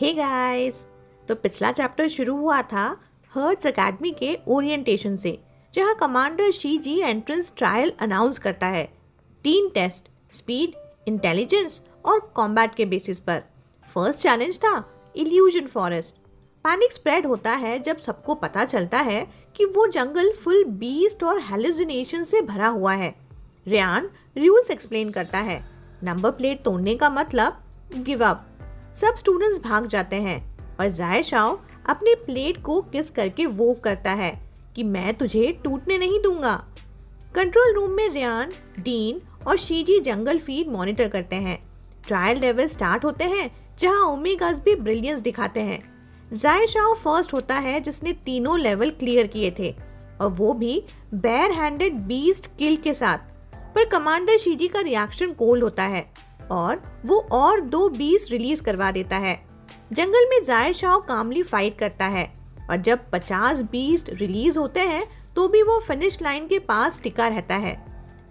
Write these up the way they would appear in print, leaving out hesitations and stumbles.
Hey guys. तो पिछला chapter शुरू हुआ था हर्ट्स एकेडमी के ओरिएंटेशन से, जहां commander she ji entrance trial announce करता है। 3 टेस्ट, स्पीड, इंटेलिजेंस और कॉम्बैट के बेसिस पर। फर्स्ट चैलेंज था इल्यूजन फॉरेस्ट। पैनिक स्प्रेड होता है जब सबको पता चलता है कि वो जंगल फुल बीस्ट और हेलुसिनेशन से भरा हुआ है। रियान रूल्स एक्सप्लेन करता है। नंबर प्लेट तोड़ने का मतलब गिव अप। सब स्टूडेंट्स भाग जाते हैं और जाय शाओ अपने प्लेट को किस करके वो करता है कि मैं तुझे टूटने नहीं दूंगा। कंट्रोल रूम में रियान, डीन और शीजी जंगल फीड मॉनिटर करते हैं। ट्रायल लेवल स्टार्ट होते हैं जहां ओमेगास भी ब्रिलियंस दिखाते हैं। जाय शाओ फर्स्ट होता है जिसने तीनों लेवल क्लियर किए थे, और वो भी बेयर हैंडेड बीस्ट किल के साथ। पर कमांडर शीजी का रिएक्शन कोल्ड होता है और वो और 2 बीस्ट रिलीज करवा देता है। जंगल में जाय शाओ कामली फाइट करता है और जब 50 बीस्ट रिलीज होते हैं तो भी वो फिनिश लाइन के पास टिका रहता है।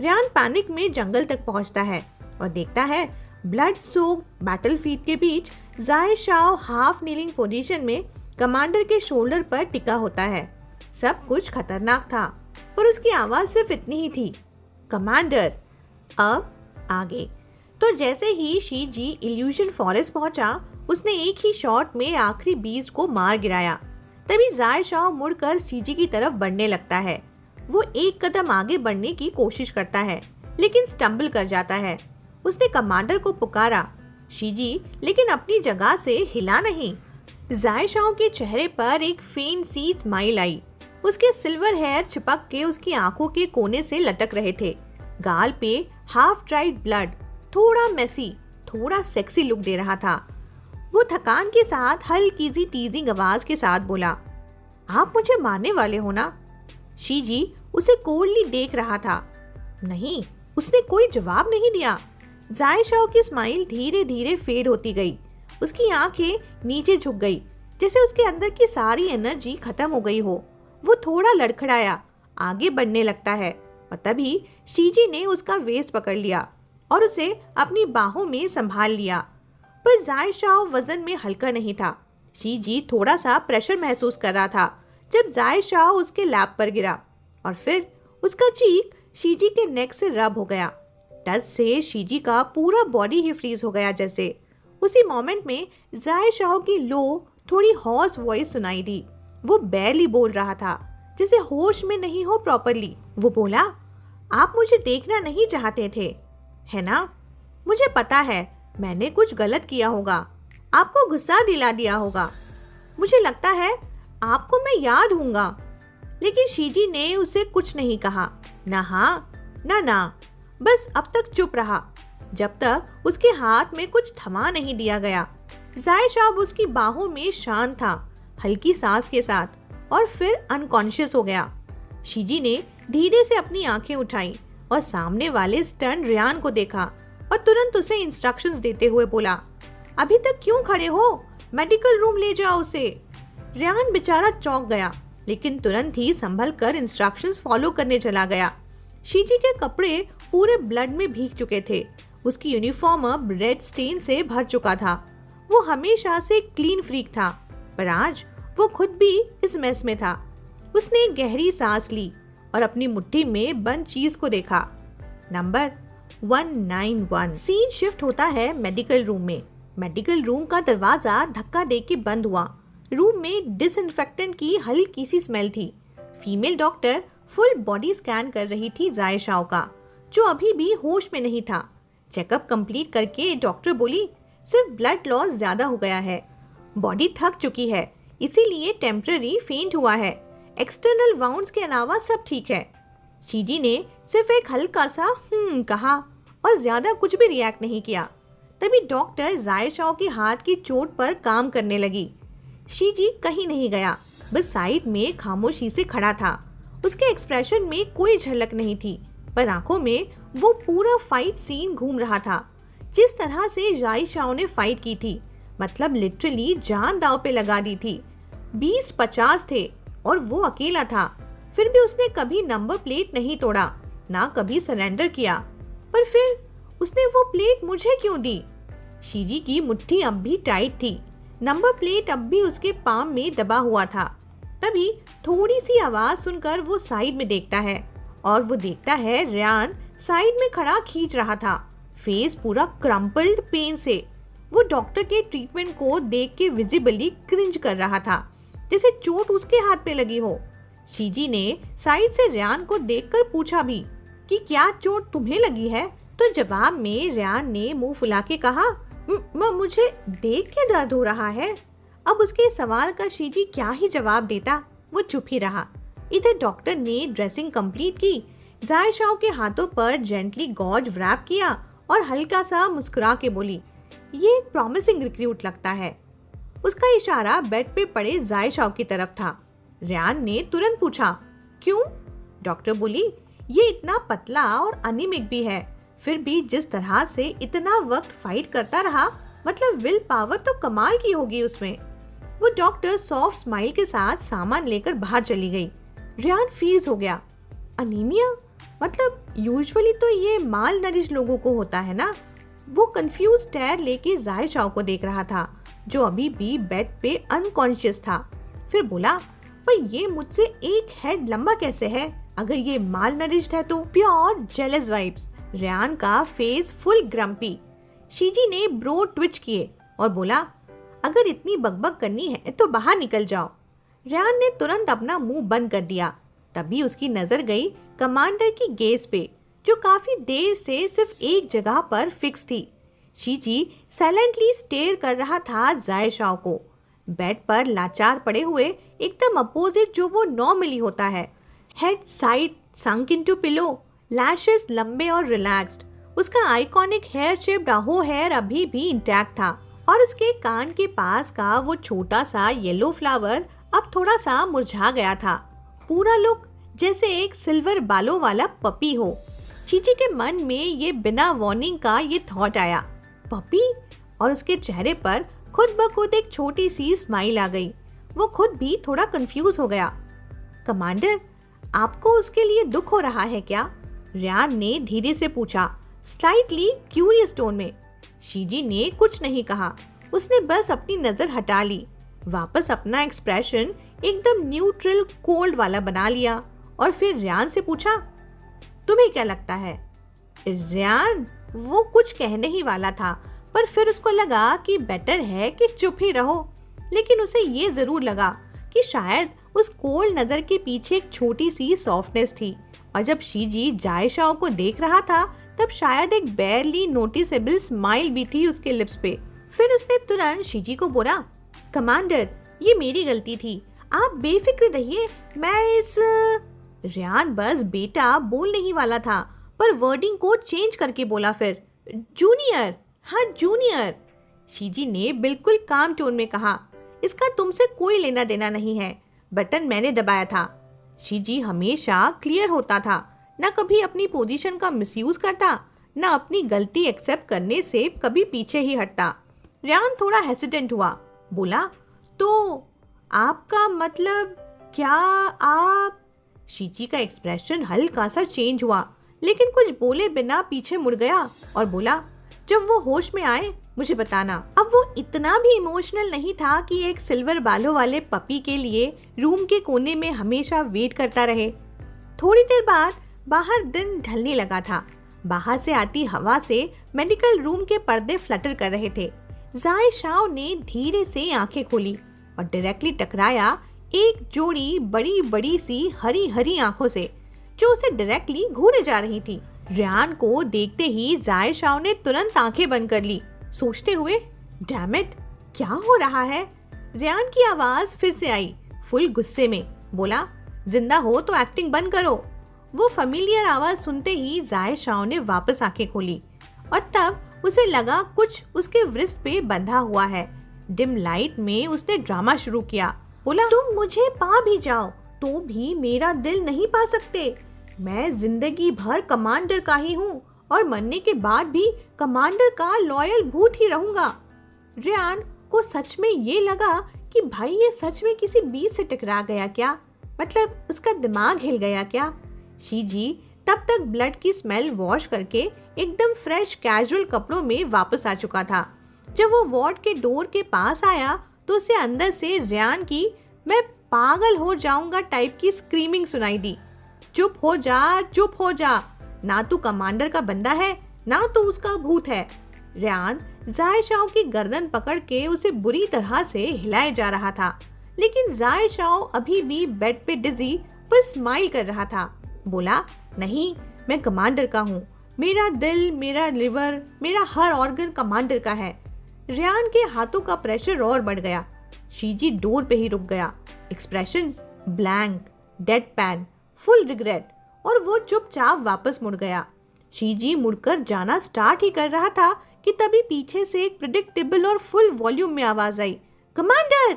रियान पैनिक में जंगल तक पहुंचता है और देखता है ब्लड सोक्ड बैटलफील्ड के बीच जाय शाओ हाफ नीलिंग पोजीशन में कमांडर के शोल्डर पर टिका होता है। सब कुछ खतरनाक था, पर उसकी आवाज सिर्फ इतनी ही थी, कमांडर। अब आगे। तो जैसे ही शी जी इल्यूजन फॉरेस्ट पहुंचा, उसने एक ही शॉट में आखिरी बीस्ट को मार गिराया। तभी जाय शाओ मुड़कर शीजी की तरफ बढ़ने लगता है। वो एक कदम आगे बढ़ने की कोशिश करता है, लेकिन स्टम्बल कर जाता है। उसने कमांडर को पुकारा, शीजी, लेकिन अपनी जगह से हिला नहीं। जाय शाओ के चेहरे पर एक फेंट सी स्माइल आई। उसके सिल्वर हेयर चिपक के उसकी आंखों के कोने से लटक रहे थे। गाल पे हाफ ड्राइड ब्लड थोड़ा मेसी, थोड़ा सेक्सी लुक दे रहा था। वो थकान के साथ हल्की सी टीजिंग आवाज के साथ बोला, आप मुझे मारने वाले हो ना? शीजी उसे कोल्डली देख रहा था। नहीं, उसने कोई जवाब नहीं दिया। जाय शाओ की स्माइल धीरे धीरे फेड होती गई। उसकी आंखें नीचे झुक गई, जैसे उसके अंदर की सारी एनर्जी खत्म हो गई हो। वो थोड़ा लड़खड़ाया, आगे बढ़ने लगता है, और तभी शीजी ने उसका वेस्ट पकड़ लिया और उसे अपनी बाहों में संभाल लिया। पर जाय शाओ वजन में हल्का नहीं था। शीजी थोड़ा सा प्रेशर महसूस कर रहा था जब जाय शाओ उसके लैप पर गिरा, और फिर उसका चीक शीजी के नेक से रब हो गया। टच से शीजी का पूरा बॉडी ही फ्रीज हो गया जैसे। उसी मोमेंट में जाय शाओ की लो, थोड़ी हॉर्स वॉइस सुनाई दी। वो बैरली बोल रहा था, जैसे होश में नहीं हो प्रॉपरली। वो बोला, आप मुझे देखना नहीं चाहते थे, है ना? मुझे पता है मैंने कुछ गलत किया होगा, आपको गुस्सा दिला दिया होगा। मुझे लगता है आपको मैं याद हूँगा। लेकिन शीजी ने उसे कुछ नहीं कहा, ना हाँ ना ना, बस अब तक चुप रहा जब तक उसके हाथ में कुछ थमा नहीं दिया गया। जाय शाओ उसकी बाहों में शांत था, हल्की सांस के साथ, और फिर अनकॉन्शियस हो गया। शीजी ने धीरे से अपनी आंखें उठाई और सामने वाले स्टन रियान को देखा और तुरंत उसे इंस्ट्रक्शंस देते हुए बोला, अभी तक क्यों खड़े हो? मेडिकल रूम ले जाओ उसे। रियान बेचारा चौंक गया, लेकिन तुरंत ही संभल कर इंस्ट्रक्शंस फॉलो करने चला गया। शीजी के कपड़े पूरे ब्लड में भीग चुके थे। उसकी यूनिफॉर्म अब रेड स्टेन से भर चुका था। वो हमेशा से क्लीन फ्रीक था, पर आज वो खुद भी इस मेस में था। उसने एक गहरी सांस ली और अपनी मुट्ठी में बंद चीज को देखा। नंबर 191। सीन शिफ्ट होता है मेडिकल रूम में। मेडिकल रूम का दरवाजा धक्का दे के बंद हुआ। रूम में डिसइंफेक्टेंट की हल्की सी स्मेल थी। Female doctor full body scan कर रही थी जाय शाओ का, जो अभी भी होश में नहीं था। चेकअप कंप्लीट करके डॉक्टर बोली, सिर्फ ब्लड लॉस ज्यादा हो गया है, बॉडी थक चुकी है, इसीलिए टेम्पररी फेंट हुआ है। एक्सटर्नल वाउंड्स के अलावा सब ठीक है। शीजी ने सिर्फ एक हल्का सा कहा और ज्यादा कुछ भी रिएक्ट नहीं किया। तभी डॉक्टर जाय शाओ के हाथ की चोट पर काम करने लगी। शीजी कहीं नहीं गया, बस साइड में खामोशी से खड़ा था। उसके एक्सप्रेशन में कोई झलक नहीं थी, पर आंखों में वो पूरा फाइट सीन घूम रहा था। जिस तरह से जाय शाओ ने फाइट की थी, मतलब लिटरली जान दांव पे लगा दी थी। 20-50 थे और वो अकेला था। फिर भी उसने कभी नंबर प्लेट नहीं तोड़ा, ना कभी सरेंडर किया। पर फिर उसने वो प्लेट मुझे क्यों दी? शीजी की मुट्ठी अब भी टाइट थी। नंबर प्लेट अब भी उसके पाम में दबा हुआ था। तभी थोड़ी सी आवाज सुनकर वो साइड में देखता है और वो देखता है रेयान साइड में खड़ा खींच रहा था, फेस पूरा क्रम्पल्ड पेन से। वो डॉक्टर के ट्रीटमेंट को देख के विजिबली क्रिंज कर रहा था, जैसे चोट उसके हाथ पे लगी हो। शीजी ने साइड से रेयान को देखकर पूछा भी कि क्या चोट तुम्हें लगी है? तो जवाब में रेयान ने मुंह फुला के कहा, मुझे देख के दर्द हो रहा है। अब उसके सवाल का शीजी क्या ही जवाब देता, वो चुप ही रहा। इधर डॉक्टर ने ड्रेसिंग कंप्लीट की, जाय शाओ के हाथों पर जेंटली गॉज व्रैप किया और हल्का सा मुस्कुरा के बोली, ये एक प्रॉमिसिंग रिक्रूट लगता है। उसका इशारा बेड पे पड़े जाय शाओ की तरफ था। रेयान ने तुरंत पूछा, क्यों? डॉक्टर बोली, ये इतना पतला और अनिमिक भी है, फिर भी जिस तरह से इतना वक्त फाइट करता रहा, मतलब विल पावर तो कमाल की होगी उसमें। वो डॉक्टर सॉफ्ट स्माइल के साथ सामान लेकर बाहर चली गई। रेयान फ्रीज हो गया। अनीमिया? मतलब यूजुअली तो ये माल नरिश लोगों को होता है ना। वो कंफ्यूज स्टेयर लेके जाय शाओ को देख रहा था, जो अभी भी बेड पे अनकॉन्शियस था। फिर बोला, पर ये मुझसे एक हेड लंबा कैसे है? अगर ये माल नरिश्ड है तो प्योर जेलस वाइब्स। रेयान का फेस फुल ग्रम्पी। शीजी ने ब्रो ट्विच किए और बोला, अगर इतनी बकबक करनी है तो बाहर निकल जाओ। रेयान ने तुरंत अपना मुंह बंद कर दिया। तभी उसकी नजर गई कमांडर की गेज पे, जो काफी देर से सिर्फ एक जगह पर फिक्स थी। शीजी साइलेंटली स्टेयर कर रहा था जाय शाओ को, बेड पर लाचार पड़े हुए, एकदम अपोजिट जो वो नॉर्मली होता है। हेड साइड संक इनटू पिलो, लैशेस लंबे और रिलैक्स्ड। उसका आइकॉनिक हेयर शेप्ड अहो हेयर अभी भी इंटैक्ट था और उसके कान के पास का वो छोटा सा येलो फ्लावर अब थोड़ा सा मुरझा गया था। पूरा लुक जैसे एक सिल्वर बालों वाला पपी हो। चीची के मन में ये बिना वार्निंग का ये थॉट आया, पपी? और उसके चेहरे पर खुद ब खुद एक छोटी सी स्माइल आ गई। वो खुद भी थोड़ा कंफ्यूज हो गया। कमांडर, आपको उसके लिए दुख हो रहा है क्या? रेयान ने धीरे से पूछा, स्लाइटली क्यूरियस टोन में। शीजी ने कुछ नहीं कहा, उसने बस अपनी नजर हटा ली, वापस अपना एक्सप्रेशन एकदम न्यूट्रल कोल्ड वाला बना लिया और फिर रेयान से पूछा, तुम्हें क्या लगता है? रेयान वो कुछ कहने ही वाला था, पर फिर उसको लगा कि बेटर है कि चुप ही रहो। लेकिन उसे ये जरूर लगा कि शायद उस कोल्ड नजर के पीछे एक छोटी सी सॉफ्टनेस थी, और जब शीजी जाय शाओ को देख रहा था तब शायद एक बेयरली नोटिसेबल स्माइल भी थी उसके लिप्स पे। फिर उसने तुरंत शीजी को बोला, कमांडर, ये मेरी गलती थी, आप बेफिक्र रहिए, मैं इस। रेयान बस बेटा बोलने ही वाला था, पर वर्डिंग को चेंज करके बोला फिर, जूनियर। हाँ जूनियर। शीजी ने बिल्कुल काम टोन में कहा, इसका तुमसे कोई लेना देना नहीं है, बटन मैंने दबाया था। शीजी हमेशा क्लियर होता था, न कभी अपनी पोजीशन का मिसयूज करता, न अपनी गलती एक्सेप्ट करने से कभी पीछे ही हटता। रेयान थोड़ा हेसिडेंट हुआ, बोला, तो आपका मतलब क्या आप? शीजी का एक्सप्रेशन हल्का सा चेंज हुआ, लेकिन कुछ बोले बिना पीछे मुड़ गया और बोला, जब वो होश में आए मुझे बताना। अब वो इतना भी इमोशनल नहीं था कि एक सिल्वर बालों वाले पपी के लिए रूम के कोने में हमेशा वेट करता रहे। थोड़ी देर बाद बाहर दिन ढलने लगा था। बाहर से आती हवा से मेडिकल रूम के पर्दे फ्लटर कर रहे थे। जाय शाओ ने धीरे से आंखें खोली और डायरेक्टली टकराया एक जोड़ी बड़ी बड़ी सी हरी हरी आंखों से, जो उसे डायरेक्टली घूरे जा रही थी। रेयान को देखते ही जाय शाओ ने तुरंत आंखें बंद कर ली, सोचते हुए, डैम इट, क्या हो रहा है? रेयान की आवाज फिर से आई, फुल गुस्से में, बोला, जिंदा हो तो एक्टिंग बंद करो। वो फेमिलियर आवाज सुनते ही जाय शाओ ने वापस आंखें खोली और तब उसे लगा कुछ उसके व्रिस्ट पे बंधा हुआ है। डिम लाइट में उसने ड्रामा शुरू किया, बोला, तुम मुझे पा भी जाओ तो भी मेरा दिल नहीं पा सकते। मैं जिंदगी भर कमांडर का ही हूँ और मरने के बाद भी कमांडर का लॉयल भूत ही रहूंगा। रेयान को सच में ये लगा कि भाई ये सच में किसी बीच से टकरा गया क्या? मतलब उसका दिमाग हिल गया क्या? शीजी तब तक ब्लड की स्मेल वॉश करके एकदम फ्रेश कैजुअल कपड़ों में वापस आ चुका था। जब वो वार्ड के डोर के पास आया तो उसे अंदर से रियान की मैं पागल हो जाऊंगा टाइप की स्क्रीमिंग सुनाई दी। चुप हो जा, चुप हो जा, ना तू कमांडर का बंदा है ना तो उसका भूत है। रियान जाए शाओ की गर्दन पकड़ के उसे बुरी तरह से हिलाए जा रहा था, लेकिन जाए शाओ अभी भी बेड पे डिजी पर स्माइल कर रहा था। बोला, नहीं, मैं कमांडर का हूँ, मेरा दिल, मेरा लिवर, मेरा हर ऑर्गन कमांडर का है। रियान के हाथों का प्रेशर और बढ़ गया। शीजी डोर पे ही रुक गया, expression blank, dead pan, full regret, और वो चुपचाप वापस मुड़ गया। शीजी मुड़कर जाना स्टार्ट ही कर रहा था कि तभी पीछे से एक प्रेडिक्टेबल और फुल वॉल्यूम में आवाज आई, कमांडर!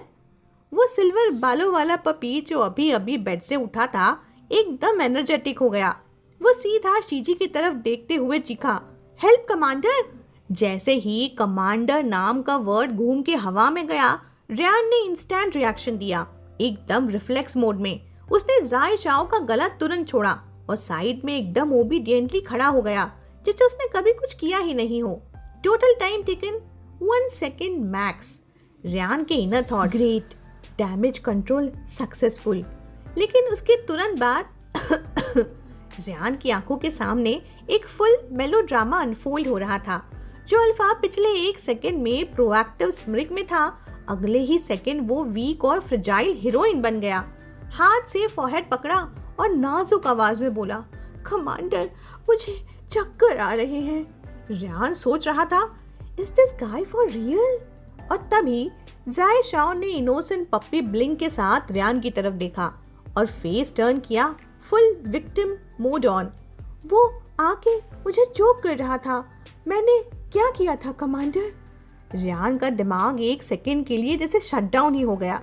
वो सिल्वर बालों वाला पपी जो अभी अभी बेड से उठा था एकदम एनर्जेटिक हो गया। वो सीधा शीजी की तरफ देखते हुए चीखा, हेल्प कमांडर! जैसे ही कमांडर नाम का वर्ड घूम के हवा में गया, रियान ने इंस्टेंट रिएक्शन दिया। एकदम रिफ्लेक्स मोड में उसने जाए शाओ का गला तुरंत छोड़ा और साइड में एकदम ओबीडियंटली खड़ा हो गया, जैसे उसने कभी कुछ किया ही नहीं हो। Total time taken 1 second max. Ryan के inner thought, great, damage control successful. लेकिन उसके तुरंत बाद रियान की आंखों के सामने एक फुल मेलोड्रामा अनफोल्ड हो रहा था। जो अल्फा पिछले 1 सेकेंड में प्रोएक्टिव स्मिरिक में था, अगले ही सेकेंड वो वीक और फ्रेजाइल हीरोइन बन गया। हाथ से फॉरहेड पकड़ा और नाजुक आवाज में बोला, कमांडर, मुझे चक्कर आ रहे हैं। रियान सोच रहा था, is this guy for real? और तभी जाए शाओ ने इनोसेंट पप्पी ब्लिंक के साथ रियान की तरफ देखा और फेस टर्न किया, फुल विक्टिम मोड ऑन। वो आके मुझे चोक कर रहा था। मैंने क्या किया था कमांडर? रियान का दिमाग 1 सेकेंड के लिए जैसे शटडाउन ही हो गया,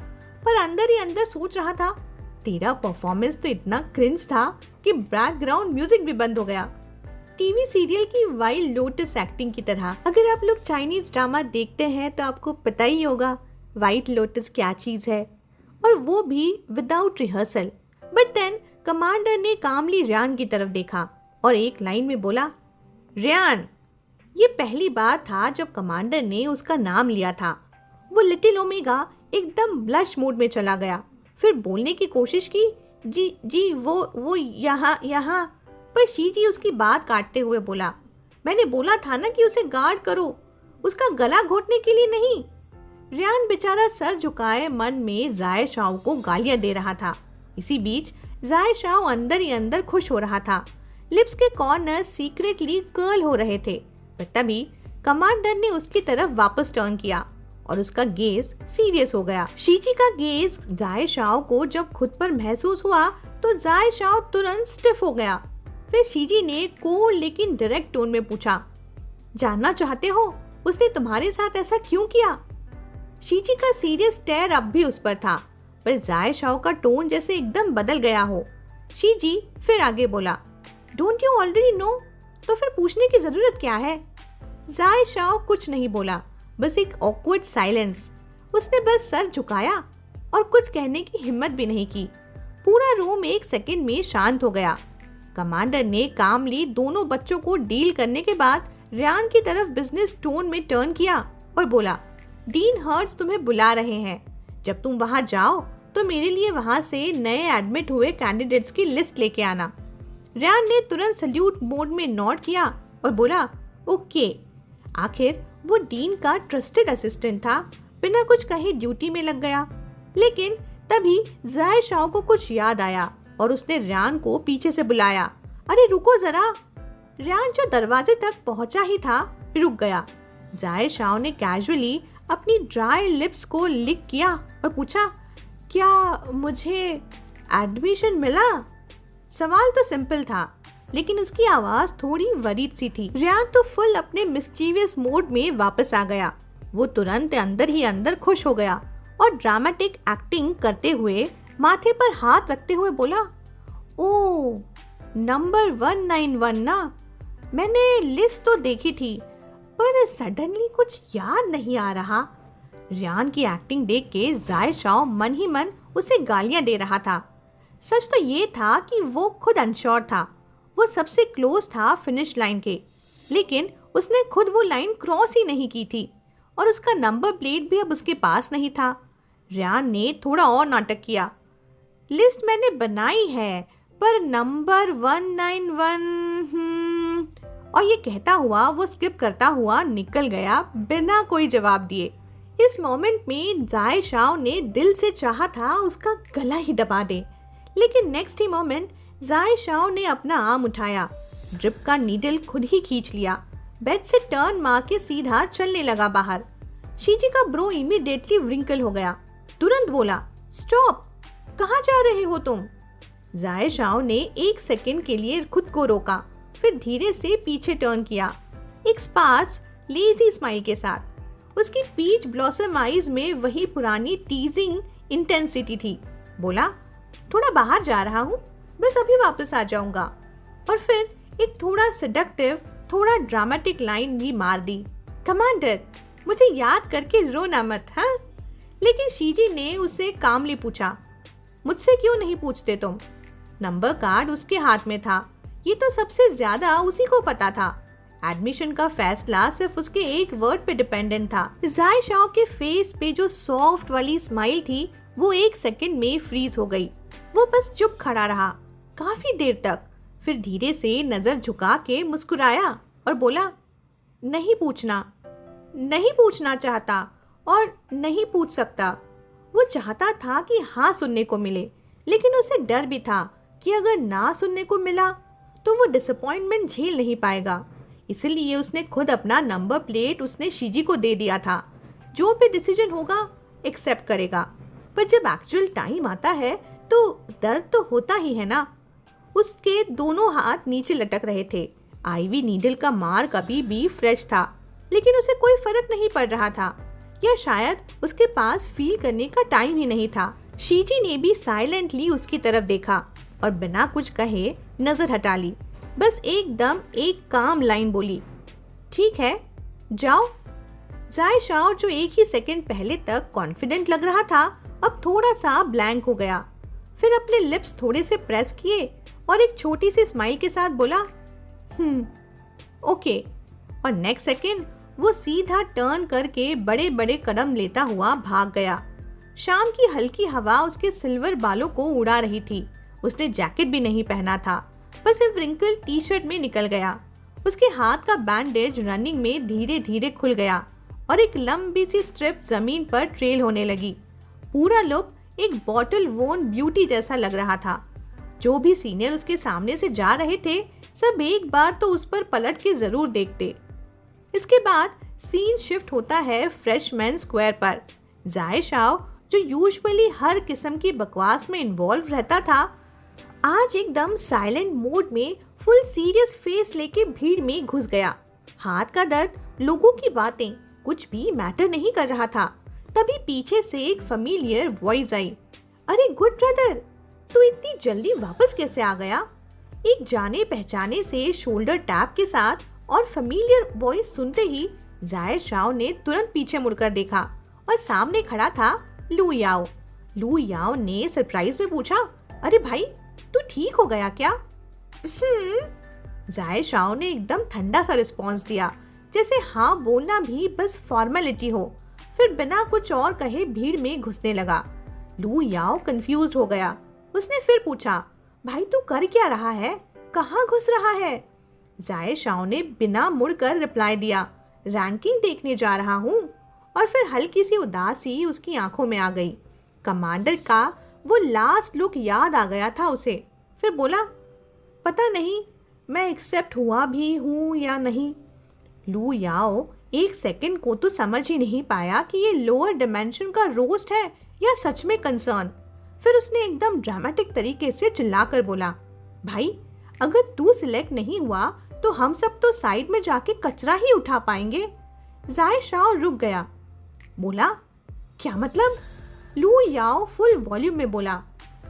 पर अंदर ही अंदर सोच रहा था, तेरा परफॉर्मेंस तो इतना क्रिंज था कि बैकग्राउंड म्यूजिक भी बंद हो गया। टीवी सीरियल की वाइल्ड लोटस एक्टिंग की तरह। अगर आप लोग चाइनीज ड्रामा देखते हैं तो आपको पता ही होगा व्हाइट लोटस क्या चीज है, और वो भी without rehearsal. But then commander ने कामली रियान की तरफ देखा और एक लाइन में बोला, रियान। ये पहली बार था जब कमांडर ने उसका नाम लिया था। वो लिटिल ओमेगा एकदम ब्लश मोड में चला गया, फिर बोलने की कोशिश की, जी वो यहाँ। पर शीजी उसकी बात काटते हुए बोला, मैंने बोला था ना कि उसे गार्ड करो, उसका गला घोटने के लिए नहीं। रियान बेचारा सर झुकाए मन में जाए शाओ को गालियां दे रहा था। इसी बीच जाए शाओ अंदर ही अंदर खुश हो रहा था। लिप्स के कॉर्नर सीक्रेटली कर्ल हो रहे थे। पर तभी कमांडर ने उसकी तरफ वापस टर्न किया और उसका गेज सीरियस हो गया। शीजी का गेज जाए शाओ को जब खुद पर महसूस हुआ तो जाए शाओ तुरंत स्टिफ हो गया। फिर शीजी ने कोल्ड लेकिन डायरेक्ट टोन में पूछा, जानना चाहते हो उसने तुम्हारे साथ ऐसा क्यों किया? शीजी का सीरियस स्टेयर अब भी उस पर था, पर जाए शाओ का टोन जैसे एकदम बदल गया हो। शीजी फिर आगे बोला, डोंट यू ऑलरेडी नो? तो फिर पूछने की जरूरत क्या है? जाए शाओ कुछ नहीं बोला, बस एक ऑकवर्ड साइलेंस। उसने बस सर झुकाया और कुछ कहने की हिम्मत भी नहीं की। पूरा रूम 1 सेकेंड में शांत हो गया। कमांडर ने कामली दोनों बच्चों को डील करने के बाद रियान की तरफ बिजनेस टोन में टर्न किया और बोला, डीन हर्ट्स तुम्हें बुला रहे हैं। जब तुम वहां जाओ तो मेरे लिए वहां से नए एडमिट हुए कैंडिडेट्स की लिस्ट लेके आना। रियान ने तुरंत सल्यूट मोड में नोट किया और बोला, ओके। आखिर वो डीन का ट्रस्टेड असिस्टेंट था, बिना कुछ कहे ड्यूटी में लग गया। लेकिन तभी जाए शाओ को कुछ याद आया और उसने रियान को पीछे से बुलाया, अरे रुको जरा। रियान जो दरवाजे तक पहुंचा ही था रुक गया। जाए शाओ ने कैजुअली अपनी ड्राई लिप्स को लिक किया और पूछा, क्या मुझे एडमिशन मिला? सवाल तो सिंपल था, लेकिन उसकी आवाज थोड़ी वरीड सी थी। रियान तो फुल अपने मिस्चीवियस मोड में वापस आ गया। वो तुरंत अंदर ही अंदर खुश हो गया और ड्रामेटिक एक्टिंग करते हुए माथे पर हाथ रखते हुए बोला, ओ नंबर 191 ना? मैंने लिस्ट तो देखी थी पर सडनली कुछ याद नहीं आ रहा। रियान की एक्टिंग देख के जाए शाओ मन ही मन उसे गालियां दे रहा था। सच तो ये था कि वो खुद अनश्योर था, वो सबसे क्लोज था फिनिश लाइन के, लेकिन उसने खुद वो लाइन क्रॉस ही नहीं की थी और उसका नंबर प्लेट भी अब उसके पास नहीं था। रेयान ने थोड़ा और नाटक किया। लिस्ट मैंने बनाई है पर नंबर 191 और ये कहता हुआ वो स्किप करता हुआ निकल गया बिना कोई जवाब दिए। इस मोमेंट में जाए शाओ ने दिल से चाहा था उसका गला ही दबा दे, लेकिन नेक्स्ट ही मोमेंट जाए शाओ ने अपना आर्म उठाया, ड्रिप का नीडल खुद ही खींच लिया, बेड से टर्न मार के सीधा चलने लगा बाहर। शीजी का ब्रो इमीडिएटली व्रिंकल हो गया। तुरंत बोला, स्टॉप, कहाँ जा रहे हो तुम? जाए शाओ ने 1 सेकंड के लिए खुद को रोका, फिर धीरे से पीछे टर्न किया, एक स्पार्स लेजी स्माइल के साथ। उसकी पीच ब्लॉसम आईज में वही पुरानी टीजिंग इंटेंसिटी थी। बोला, थोड़ा बाहर जा रहा हूँ, बस अभी वापस आ जाऊंगा। और फिर एक थोड़ा सेडक्टिव, थोड़ा ड्रामेटिक लाइन भी मार दी, कमांडर मुझे याद करके रोना मत, हाँ? लेकिन शीजी ने उससे कामली पूछा, मुझसे क्यों नहीं पूछते तुम? नंबर कार्ड उसके हाथ में था, ये तो सबसे ज्यादा उसी को पता था। एडमिशन का फैसला सिर्फ उसके एक वर्ड पे डिपेंडेंट था। जाए शाओ के फेस पे जो सॉफ्ट वाली स्माइल थी वो 1 सेकंड में फ्रीज हो गई। वो बस चुप खड़ा रहा काफी देर तक, फिर धीरे से नजर झुका के मुस्कुराया और बोला, नहीं पूछना चाहता और नहीं पूछ सकता। वो चाहता था कि हाँ सुनने को मिले, लेकिन उसे डर भी था कि अगर ना सुनने को मिला तो वो डिसअपॉइंटमेंट झेल नहीं पाएगा। इसलिए उसने खुद अपना नंबर प्लेट उसने शीजी को दे दिया था। जो भी डिसीजन होगा एक्सेप्ट करेगा, पर जब एक्चुअल टाइम आता है तो दर्द तो होता ही है ना। उसके दोनों हाथ नीचे लटक रहे थे। आईवी नीडल का मार्क अभी भी फ्रेश था, लेकिन उसे कोई फर्क नहीं पड़ रहा था, या शायद उसके पास फील करने का टाइम ही नहीं था। शीजी ने भी साइलेंटली उसकी तरफ देखा और बिना कुछ कहे नजर हटा ली। बस एकदम एक काम लाइन बोली, ठीक है जाओ। जाए शाओ जो एक ही सेकंड पहले तक कॉन्फिडेंट लग रहा था, अब थोड़ा सा ब्लैंक हो गया। फिर अपने लिप्स थोड़े से प्रेस किए और एक छोटी सी स्माइल के साथ बोला, ओके। और नेक्स्ट सेकंड वो सीधा टर्न करके बड़े बड़े कदम लेता हुआ भाग गया। शाम की हल्की हवा उसके सिल्वर बालों को उड़ा रही थी। उसने जैकेट भी नहीं पहना था, बस एक व्रिंकल टी शर्ट में निकल गया। उसके हाथ का बैंडेज रनिंग में धीरे धीरे खुल गया और एक लंबी सी स्ट्रिप जमीन पर ट्रेल होने लगी। पूरा लुक एक बॉटल वोन ब्यूटी जैसा लग रहा था। जो भी सीनियर उसके सामने से जा रहे थे, सब एक बार तो उस पर पलट के जरूर देखते। इसके बाद सीन शिफ्ट होता है फ्रेशमैन स्क्वायर पर। जाए शाओ जो यूजुअली हर किस्म की बकवास में इन्वॉल्व रहता था, आज एकदम साइलेंट मोड में फुल सीरियस फेस लेके भीड़ में घुस गया। हाथ का दर्द, लोगों की बातें, कुछ भी मैटर नहीं कर रहा था। तभी पीछे से एक फैमिलियर वॉइस आई, अरे गुड ब्रदर, तू इतनी जल्दी वापस कैसे आ गया? एक जाने पहचाने से शोल्डर टैप के साथ और फैमिलियर वॉइस सुनते ही जाए शाओ ने तुरंत पीछे मुड़कर देखा और सामने खड़ा था लू याओ। लू याओ ने सरप्राइज में पूछा, अरे भाई तू ठीक हो गया क्या? जाए शाओ ने एकदम ठंडा सा रिस्पॉन्स दिया, जैसे हाँ बोलना भी बस फॉर्मेलिटी हो। फिर बिना कुछ और कहे भीड़ में घुसने लगा। लू याओ कंफ्यूज हो गया। उसने फिर पूछा, भाई तू कर क्या रहा है, कहाँ घुस रहा है? जाए शाओ ने बिना मुड़कर रिप्लाई दिया, रैंकिंग देखने जा रहा हूँ। और फिर हल्की सी उदासी उसकी आंखों में आ गई। कमांडर का वो लास्ट लुक याद आ गया था उसे। फिर बोला, पता नहीं मैं एक्सेप्ट हुआ भी हूँ या नहीं। लू याओ 1 सेकंड को तो समझ ही नहीं पाया कि ये लोअर डिमेंशन का रोस्ट है या सच में कंसर्न। फिर उसने एकदम ड्रामेटिक तरीके से चिल्लाकर बोला, भाई अगर तू सिलेक्ट नहीं हुआ तो हम सब तो साइड में जाके कचरा ही उठा पाएंगे। जाए शाओ रुक गया। बोला, क्या मतलब? लू याओ फुल वॉल्यूम में बोला,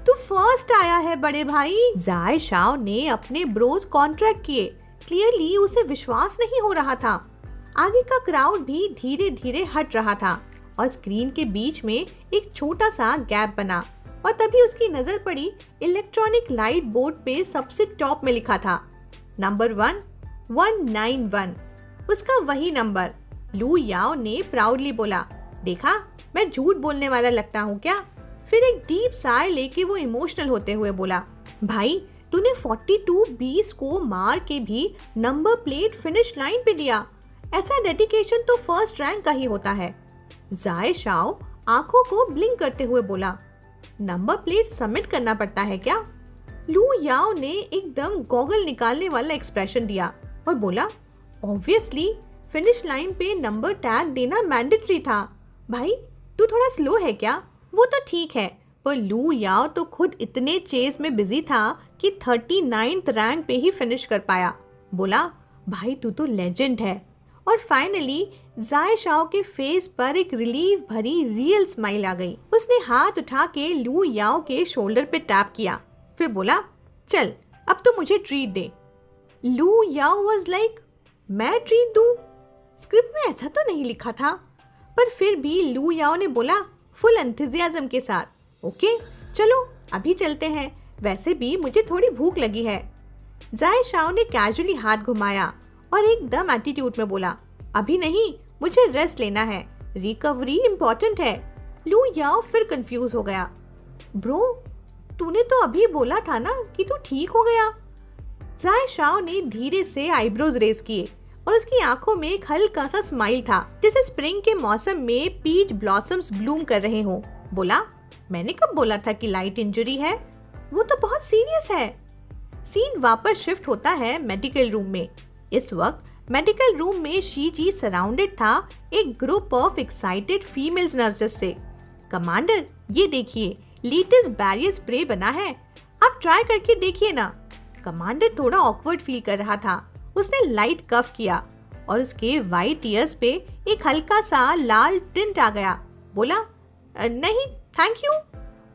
तू फर्स्ट आया है बड़े भाई। जाए शाओ ने अपने ब्रोज कॉन्ट्रैक्ट किए। क्लियरली उसे विश्वास नहीं हो रहा था। आगे का क्राउड भी धीरे धीरे हट रहा था और स्क्रीन के बीच में एक छोटा सा गैप बना और तभी उसकी नजर पड़ी इलेक्ट्रॉनिक लाइट बोर्ड पे सबसे टॉप में लिखा था नंबर 1 191। उसका वही नंबर लू याओ ने प्राउडली बोला, देखा मैं झूठ बोलने वाला लगता हूँ क्या? फिर एक डीप साय लेके वो इमोशनल होते हुए बोला, भाई तूने 42 को मार के भी नंबर प्लेट फिनिश लाइन पे दिया। ऐसा डेडिकेशन तो फर्स्ट रैंक का ही होता है। जाए शाओ आंखों को ब्लिंक करते हुए बोला, नंबर प्लेट सबमिट करना पड़ता है क्या? लू याओ ने एकदम गॉगल निकालने वाला एक्सप्रेशन दिया और बोला, ऑब्वियसली फिनिश लाइन पे नंबर टैग देना मैंडेटरी था। भाई तू थोड़ा स्लो है क्या? वो तो ठीक है, पर लू याओ तो खुद इतने चेस में बिजी था कि 39th रैंक पे ही फिनिश कर पाया। बोला, भाई तू तो लेजेंड है। और फाइनली जाए शाओ के फेस पर एक रिलीफ भरी रियल स्माइल आ गई। उसने हाथ उठा के लू याओ के शोल्डर पे टैप किया, फिर बोला, चल अब तो मुझे ट्रीट दे। लू याओ वाज लाइक, मैं ट्रीट दूं? स्क्रिप्ट में ऐसा तो नहीं लिखा था। पर फिर भी लू याओ ने बोला फुल एंथुसियाज्म के साथ, ओके चलो अभी चलते हैं, वैसे भी मुझे थोड़ी भूख लगी है। जाए शाओ ने कैजुअली हाथ घुमाया और एकदम एटीट्यूड में बोला, अभी नहीं, मुझे रेस्ट लेना है, रिकवरी इम्पोर्टेंट है। लू याओ फिर कंफ्यूज हो गया, ब्रो तूने तो अभी बोला था ना कि तू ठीक हो गया। जाए शाओ ने धीरे से आईब्रोज रेज किए और उसकी आंखों में एक हल्का सा स्माइल था, जैसे स्प्रिंग के मौसम में पीच ब्लॉसम्स ब्लूम कर रहे हों। बोला, मैंने कब बोला था कि लाइट इंजरी है? वो तो बहुत सीरियस है। सीन वापस शिफ्ट होता है मेडिकल रूम में। इस वक्त मेडिकल रूम में शीजी सराउंडेड था एक group of excited females nurses से। कमांडर ये देखिए, लेटेस्ट बैरियर स्प्रे बना है, आप ट्राई करके देखिए ना। कमांडर थोड़ा ऑकवर्ड फील कर रहा था। उसने लाइट कफ किया और उसके वाइट ईयर्स पे एक हल्का सा लाल टिंट आ गया। बोला, नहीं थैंक यू।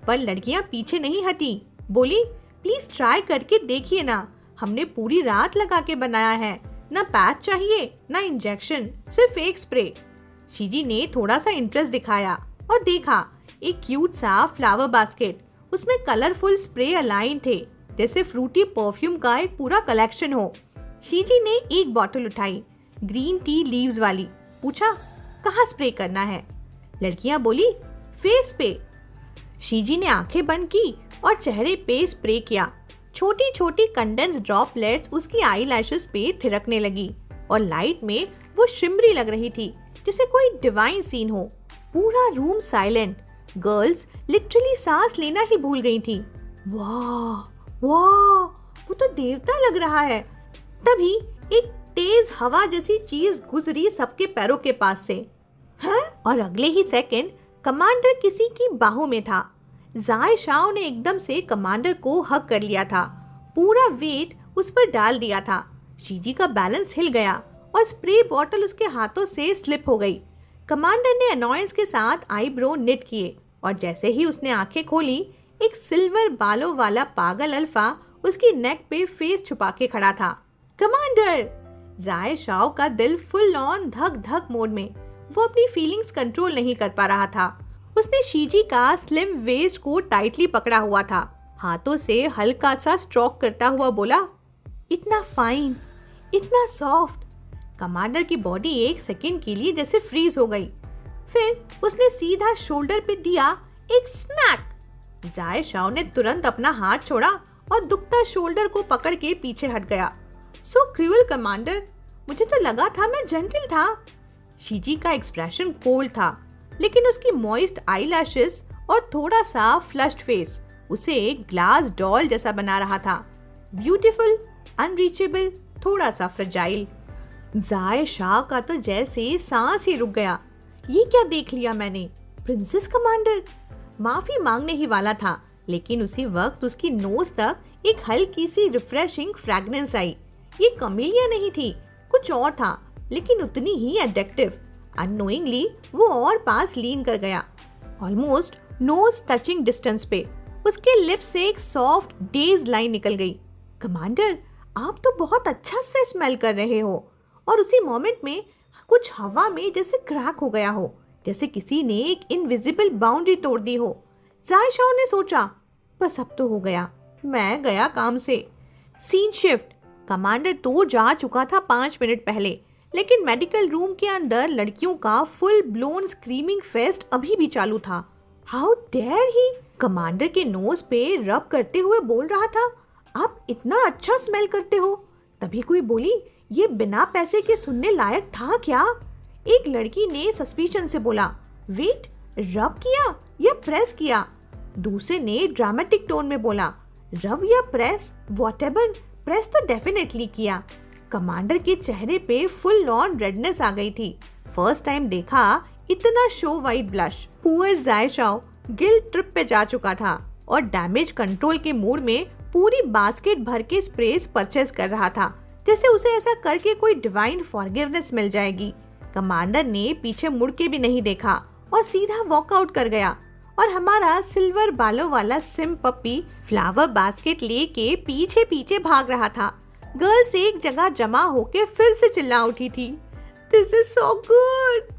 पर लड़कियां पीछे नहीं हटी, बोली, प्लीज ट्राई करके देखिए ना, हमने पूरी रात लगा के बनाया है, ना पैच चाहिए ना इंजेक्शन, सिर्फ एक स्प्रे। शीजी ने थोड़ा सा इंटरेस्ट दिखाया और देखा एक क्यूट सा फ्लावर बास्केट, उसमें कलरफुल स्प्रे अलाइन थे, जैसे फ्रूटी परफ्यूम का एक पूरा कलेक्शन हो। शीजी ने एक बॉटल उठाई, ग्रीन टी लीव्स वाली, पूछा, कहाँ स्प्रे करना है? लड़कियां बोली, फेस पे। शीजी ने आंखें बंद की और चेहरे पे स्प्रे किया। छोटी छोटी कंडेंस ड्रॉपलेट्स उसकी आईलैशेस पे थिरकने लगी और लाइट में वो शिमरी लग रही थी, जैसे कोई डिवाइन सीन हो। पूरा रूम साइलेंट, गर्ल्स लिटरली सांस लेना ही भूल गई थी। वाह वाह, वो तो देवता लग रहा है। तभी एक तेज हवा जैसी चीज गुजरी सबके पैरों के पास से, हैं? और अगले ही सेकंड कमांडर किसी की बाहों में था। जाए शाओ ने एकदम से कमांडर को हग कर लिया था, पूरा वेट उस पर डाल दिया था। शीजी का बैलेंस हिल गया और स्प्रे बॉटल उसके हाथों से स्लिप हो गई। कमांडर ने अनॉयंस के साथ आईब्रो निट किए और जैसे ही उसने आंखें खोली, एक सिल्वर बालों वाला पागल अल्फा उसकी नेक पे फेस छुपा के खड़ा था। कमांडर! जाए शाओ का दिल फुल ऑन धक धक मोड में। वो अपनी फीलिंग्स कंट्रोल नहीं कर पा रहा था। उसने शीजी का स्लिम वेस्ट को टाइटली पकड़ा हुआ था, हाथों से हल्का सा स्ट्रोक करता हुआ बोला, इतना फाइन, इतना सॉफ्ट। कमांडर की बॉडी एक सेकंड के लिए जैसे फ्रीज हो गई। फिर उसने सीधा शोल्डर पे दिया एक स्मैक। जाए शाओ ने तुरंत अपना हाथ छोड़ा और दुखता शोल्डर को पकड़ के पीछे हट गया। सो क्रूअल कमांडर, मुझे तो लगा था मैं जेंटल था। शीजी का एक्सप्रेशन कोल्ड था, लेकिन उसकी मॉइस्ट आईलैशेस और थोड़ा सा फ्लश्ड फेस उसे एक ग्लास डॉल जैसा बना रहा था। ब्यूटीफुल, अनरीचेबल, थोड़ा सा फ्रेजाइल। जाए शाह का तो जैसे सांस ही रुक गया। ये क्या देख लिया मैंने? Princess commander! माफी मांगने ही वाला था, लेकिन उसी वक्त उसकी नोज तक एक हल्की सी रिफ्रेशिंग फ्रेगनेंस आई। ये कमीलिया नहीं थी, कुछ और था, लेकिन उतनी ही एडिक्टिव। अननोइंगली वो और पास लीन कर गया, ऑलमोस्ट नोज टचिंग डिस्टेंस पे। उसके लिप्स से एक सॉफ्ट डेज लाइन निकल गई। कमांडर, आप तो बहुत अच्छा से स्मेल कर रहे हो। और उसी मोमेंट में कुछ हवा में जैसे क्रैक हो गया हो, जैसे किसी ने एक इनविजिबल बाउंड्री तोड़ दी हो। जाए शाओ ने सोचा, बस अब तो हो गया, मैं गया काम से। Scene shift. कमांडर तो जा चुका था 5 मिनट पहले, लेकिन मेडिकल रूम के अंदर लड़कियों का फुल ब्लोन स्क्रीमिंग फेस्ट अभी भी चालू था। हाउ डेयर ही, कमांडर के नोज पे रब करते हुए बोल रहा था, आप इतना अच्छा स्मेल करते हो। तभी कोई बोली, ये बिना पैसे के सुनने लायक था क्या? एक लड़की ने सस्पिशन से बोला, वेट, रब किया या प्रेस किया? दूसरे ने ड्रामेटिक टोन में बोला, रब या प्रेस, व्हाटएवर, प्रेस तो डेफिनेटली किया। कमांडर के चेहरे पे फुल ऑन रेडनेस आ गई थी। फर्स्ट टाइम देखा इतना शो वाइट ब्लश। पुअर जायशाओ गिल्ट ट्रिप पे जा चुका था और डैमेज कंट्रोल के मूड में पूरी बास्केट भर के स्प्रेस परचेज कर रहा था, जैसे उसे ऐसा करके कोई डिवाइन फॉरगिवनेस मिल जाएगी। कमांडर ने पीछे मुड़ के भी नहीं देखा और सीधा वॉकआउट कर गया और हमारा सिल्वर बालों वाला सिम पप्पी फ्लावर बास्केट लेके पीछे पीछे भाग रहा था। गर्ल्स एक जगह जमा होके फिर से चिल्ला उठी थी, this is so good.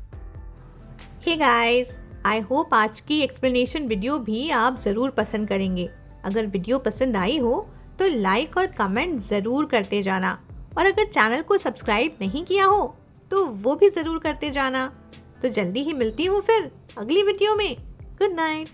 Hey guys, I hope आज की एक्सप्लेनेशन वीडियो भी आप ज़रूर पसंद करेंगे। अगर वीडियो पसंद आई हो तो लाइक और कमेंट ज़रूर करते जाना, और अगर चैनल को सब्सक्राइब नहीं किया हो तो वो भी ज़रूर करते जाना। तो जल्दी ही मिलती हूँ फिर अगली वीडियो में। Good night.